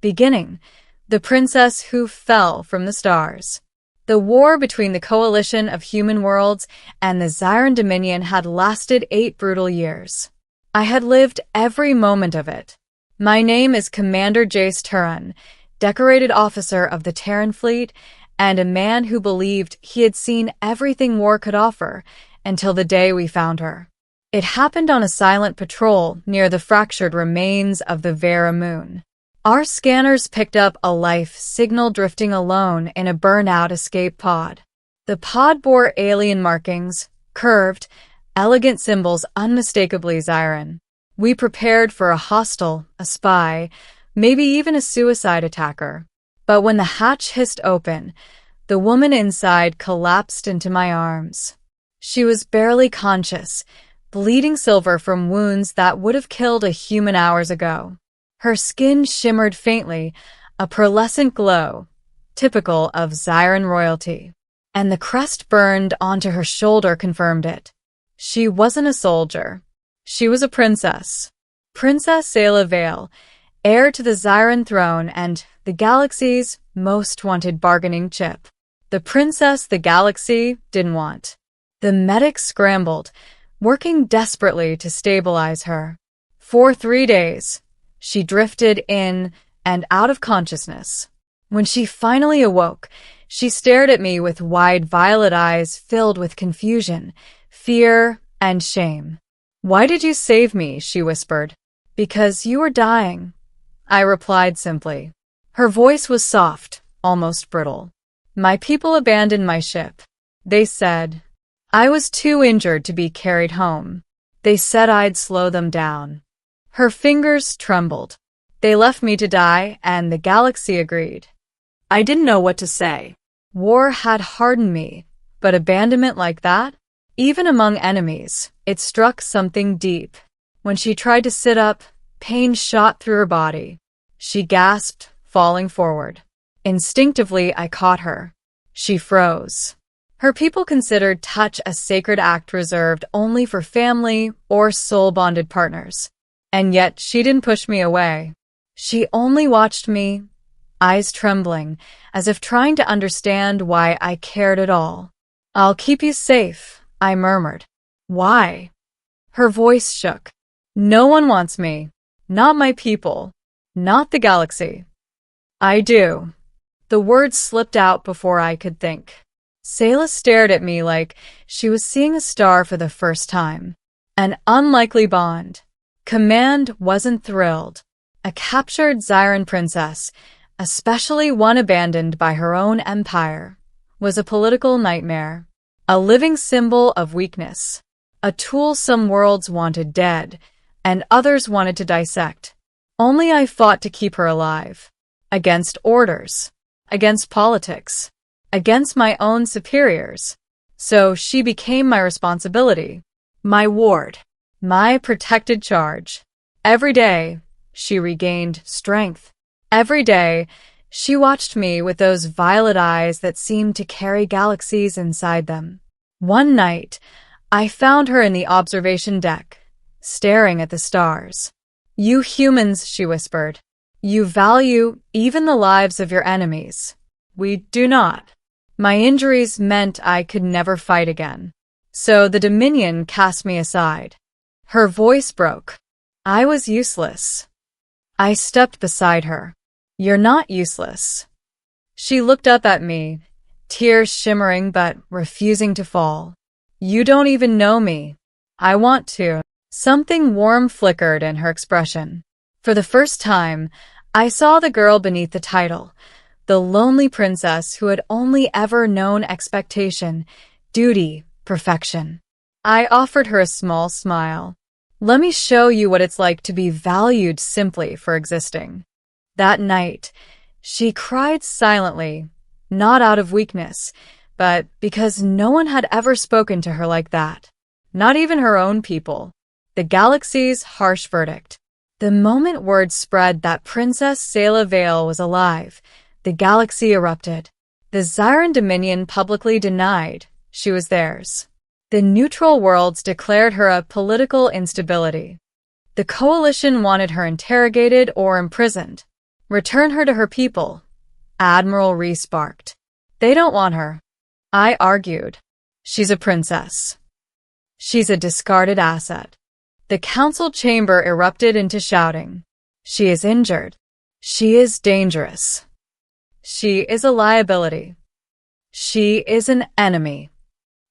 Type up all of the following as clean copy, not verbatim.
Beginning, the princess who fell from the stars. The war between the coalition of human worlds and the Zyran Dominion had lasted 8 brutal years. I had lived every moment of it. My name is Commander Jace Turan, decorated officer of the Terran fleet, and a man who believed he had seen everything war could offer until the day we found her. It happened on a silent patrol near the fractured remains of the Vera moon. Our scanners picked up a life signal drifting alone in a burnout escape pod. The pod bore alien markings, curved, elegant symbols unmistakably Zyran. We prepared for a hostile, a spy, maybe even a suicide attacker. But when the hatch hissed open, the woman inside collapsed into my arms. She was barely conscious, bleeding silver from wounds that would have killed a human hours ago. Her skin shimmered faintly, a pearlescent glow, typical of Zyran royalty. And the crest burned onto her shoulder confirmed it. She wasn't a soldier. She was a princess. Princess Sayla Vale, heir to the Zyran throne and the galaxy's most wanted bargaining chip. The princess the galaxy didn't want. The medics scrambled, working desperately to stabilize her. For 3 days, she drifted in and out of consciousness. When she finally awoke, she stared at me with wide violet eyes filled with confusion, fear, and shame. "Why did you save me?" she whispered. "Because you were dying," I replied simply. Her voice was soft, almost brittle. "My people abandoned my ship. They said I was too injured to be carried home. They said I'd slow them down." Her fingers trembled. "They left me to die, and the galaxy agreed." I didn't know what to say. War had hardened me, but abandonment like that? Even among enemies, it struck something deep. When she tried to sit up, pain shot through her body. She gasped, falling forward. Instinctively, I caught her. She froze. Her people considered touch a sacred act reserved only for family or soul-bonded partners. And yet, she didn't push me away. She only watched me, eyes trembling, as if trying to understand why I cared at all. "I'll keep you safe," I murmured. "Why?" Her voice shook. "No one wants me. Not my people. Not the galaxy." "I do." The words slipped out before I could think. Sayla stared at me like she was seeing a star for the first time. An unlikely bond. Command wasn't thrilled. A captured Zyran princess, especially one abandoned by her own empire, was a political nightmare. A living symbol of weakness. A tool some worlds wanted dead, and others wanted to dissect. Only I fought to keep her alive. Against orders. Against politics. Against my own superiors. So she became my responsibility. My ward. My protected charge. Every day, she regained strength. Every day, she watched me with those violet eyes that seemed to carry galaxies inside them. One night, I found her in the observation deck, staring at the stars. "You humans," she whispered, "you value even the lives of your enemies. We do not." My injuries meant I could never fight again. So the Dominion cast me aside. Her voice broke. I was useless. I stepped beside her. "You're not useless." She looked up at me, tears shimmering but refusing to fall. "You don't even know me." "I want to." Something warm flickered in her expression. For the first time, I saw the girl beneath the title, the lonely princess who had only ever known expectation, duty, perfection. I offered her a small smile. "Let me show you what it's like to be valued simply for existing." That night, she cried silently, not out of weakness, but because no one had ever spoken to her like that. Not even her own people. The galaxy's harsh verdict. The moment word spread that Princess Sayla Vale was alive, the galaxy erupted. The Zyran Dominion publicly denied she was theirs. The neutral worlds declared her a political instability. The coalition wanted her interrogated or imprisoned. Return her to her people, Admiral Reese barked. They don't want her. I argued. She's a princess. She's a discarded asset. The council chamber erupted into shouting. She is injured. She is dangerous. She is a liability. She is an enemy.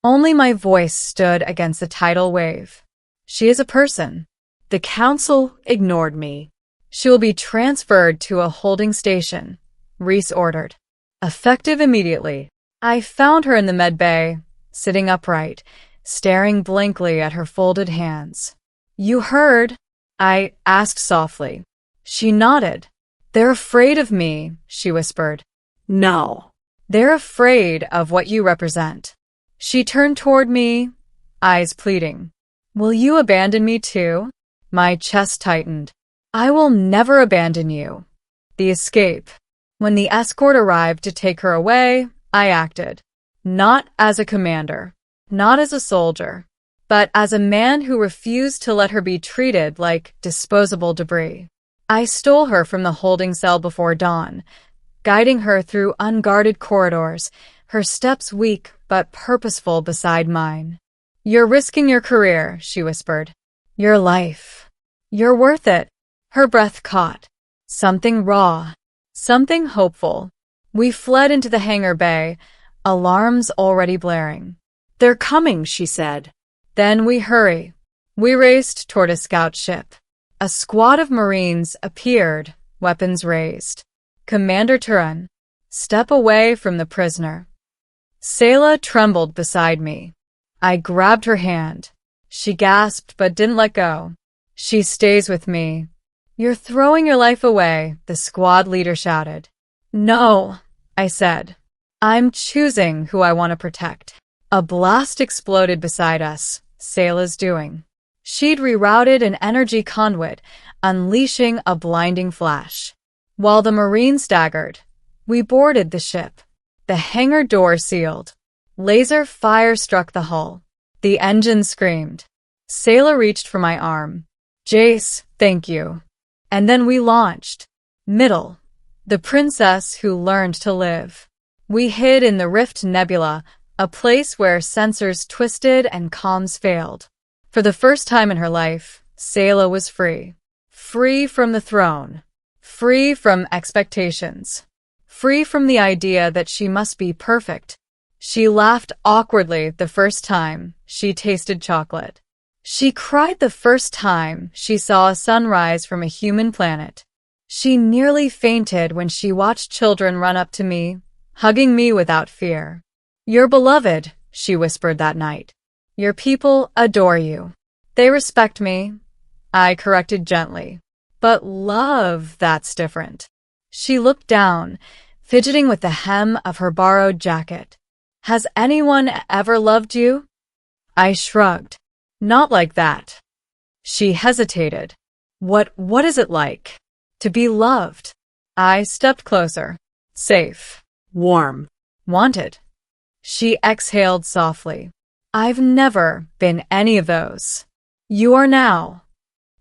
Only my voice stood against the tidal wave. She is a person. The council ignored me. She will be transferred to a holding station, Reese ordered. Effective immediately. I found her in the med bay, sitting upright, staring blankly at her folded hands. You heard? I asked softly. She nodded. They're afraid of me, she whispered. No. They're afraid of what you represent. She turned toward me, eyes pleading. Will you abandon me too? My chest tightened. I will never abandon you. The escape. When the escort arrived to take her away, I acted. Not as a commander, not as a soldier, but as a man who refused to let her be treated like disposable debris. I stole her from the holding cell before dawn, guiding her through unguarded corridors, her steps weak but purposeful beside mine. You're risking your career, she whispered. Your life. You're worth it. Her breath caught. Something raw. Something hopeful. We fled into the hangar bay, alarms already blaring. They're coming, she said. Then we hurry. We raced toward a scout ship. A squad of Marines appeared, weapons raised. Commander Turan, step away from the prisoner. Selah trembled beside me. I grabbed her hand. She gasped but didn't let go. She stays with me. You're throwing your life away, the squad leader shouted. No, I said. I'm choosing who I want to protect. A blast exploded beside us, Selah's doing. She'd rerouted an energy conduit, unleashing a blinding flash. While the Marine staggered, we boarded the ship. The hangar door sealed. Laser fire struck the hull. The engine screamed. Selah reached for my arm. Jace, thank you. And then we launched. Middle. The princess who learned to live. We hid in the Rift Nebula, a place where sensors twisted and comms failed. For the first time in her life, Selah was free. Free from the throne. Free from expectations. Free from the idea that she must be perfect. She laughed awkwardly the first time she tasted chocolate. She cried the first time she saw a sunrise from a human planet. She nearly fainted when she watched children run up to me, hugging me without fear. You're beloved, she whispered that night. Your people adore you. They respect me, I corrected gently. But love, that's different. She looked down, fidgeting with the hem of her borrowed jacket. Has anyone ever loved you? I shrugged. Not like that. She hesitated. What is it like? To be loved? I stepped closer. Safe. Warm. Wanted. She exhaled softly. I've never been any of those. You are now.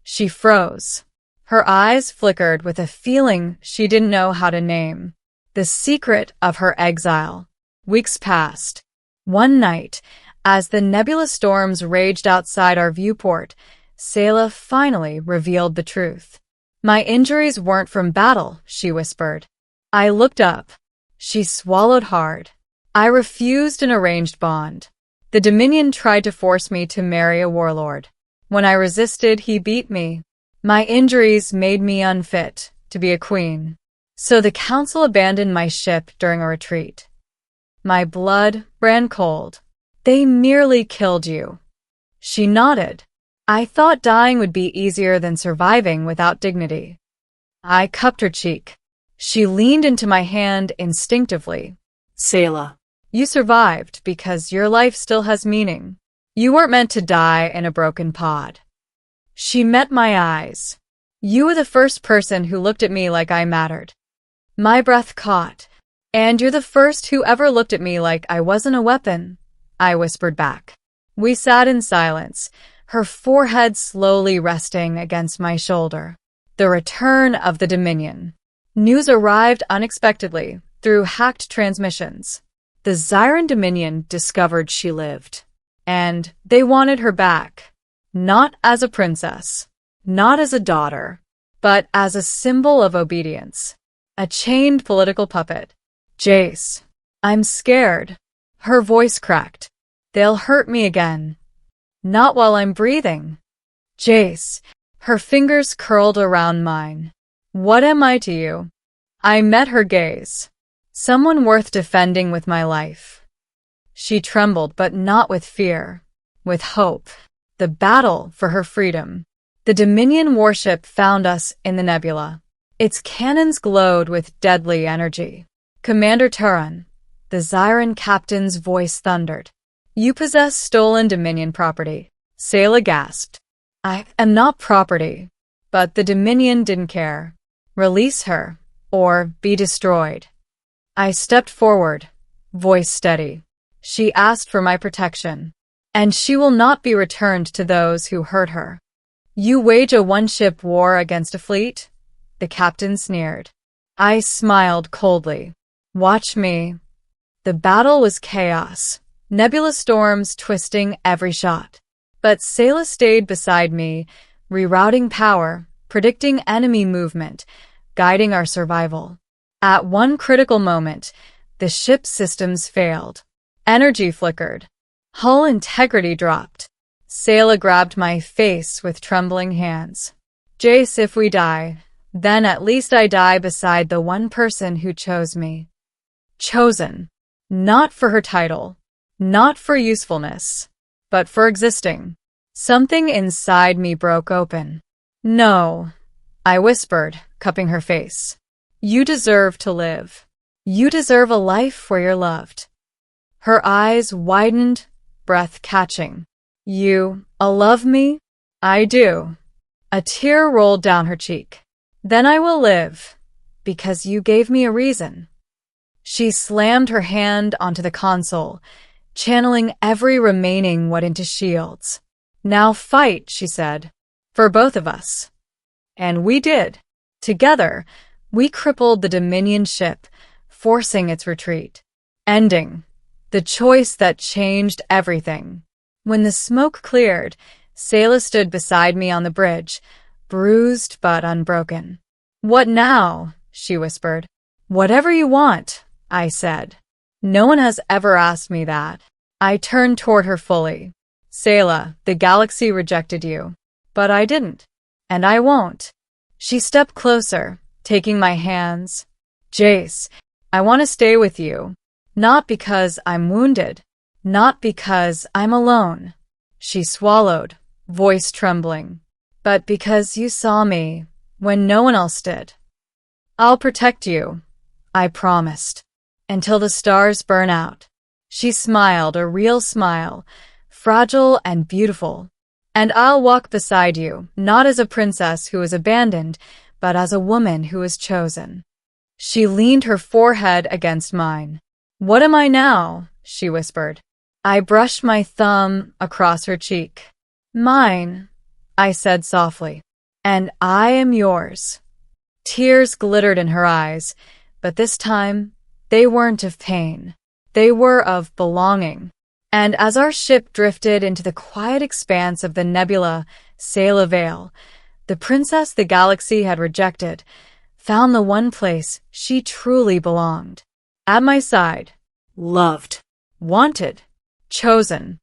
She froze. Her eyes flickered with a feeling she didn't know how to name. The secret of her exile. Weeks passed. One night, as the nebula storms raged outside our viewport, Selah finally revealed the truth. My injuries weren't from battle, she whispered. I looked up. She swallowed hard. I refused an arranged bond. The Dominion tried to force me to marry a warlord. When I resisted, he beat me. My injuries made me unfit to be a queen. So the council abandoned my ship during a retreat. My blood ran cold. They merely killed you. She nodded. I thought dying would be easier than surviving without dignity. I cupped her cheek. She leaned into my hand instinctively. Selah, you survived because your life still has meaning. You weren't meant to die in a broken pod. She met my eyes. You were the first person who looked at me like I mattered. My breath caught. And you're the first who ever looked at me like I wasn't a weapon, I whispered back. We sat in silence, her forehead slowly resting against my shoulder. The return of the Dominion. News arrived unexpectedly through hacked transmissions. The Zyran Dominion discovered she lived, and they wanted her back, not as a princess, not as a daughter, but as a symbol of obedience, a chained political puppet. Jace, I'm scared. Her voice cracked. They'll hurt me again. Not while I'm breathing. Jace, her fingers curled around mine. What am I to you? I met her gaze. Someone worth defending with my life. She trembled, but not with fear, with hope. The battle for her freedom. The Dominion warship found us in the nebula. Its cannons glowed with deadly energy. Commander Turan, the Zyran captain's voice thundered. You possess stolen Dominion property. Sayla gasped. I am not property. But the Dominion didn't care. Release her, or be destroyed. I stepped forward, voice steady. She asked for my protection, and she will not be returned to those who hurt her. You wage a one-ship war against a fleet? The captain sneered. I smiled coldly. Watch me. The battle was chaos, nebula storms twisting every shot. But Sayla stayed beside me, rerouting power, predicting enemy movement, guiding our survival. At one critical moment, the ship's systems failed. Energy flickered. Hull integrity dropped. Sayla grabbed my face with trembling hands. Jace, if we die, then at least I die beside the one person who chose me. Chosen. Not for her title. Not for usefulness. But for existing. Something inside me broke open. No, I whispered, cupping her face. You deserve to live. You deserve a life where you're loved. Her eyes widened, breath catching. You love me? I do. A tear rolled down her cheek. Then I will live, because you gave me a reason. She slammed her hand onto the console, channeling every remaining what into shields. Now fight, she said, for both of us. And we did. Together, we crippled the Dominion ship, forcing its retreat. Ending. The choice that changed everything. When the smoke cleared, Sayla stood beside me on the bridge, bruised but unbroken. What now? She whispered. Whatever you want, I said. No one has ever asked me that. I turned toward her fully. Sayla, the galaxy rejected you. But I didn't. And I won't. She stepped closer, taking my hands. Jace, I want to stay with you. Not because I'm wounded. Not because I'm alone. She swallowed, voice trembling. But because you saw me when no one else did. I'll protect you, I promised, until the stars burn out. She smiled, a real smile, fragile and beautiful. And I'll walk beside you, not as a princess who was abandoned, but as a woman who was chosen. She leaned her forehead against mine. What am I now? She whispered. I brushed my thumb across her cheek. Mine, I said softly. And I am yours. Tears glittered in her eyes, but this time they weren't of pain. They were of belonging. And as our ship drifted into the quiet expanse of the nebula Sayla Vale, the princess the galaxy had rejected found the one place she truly belonged. At my side, loved, wanted, chosen.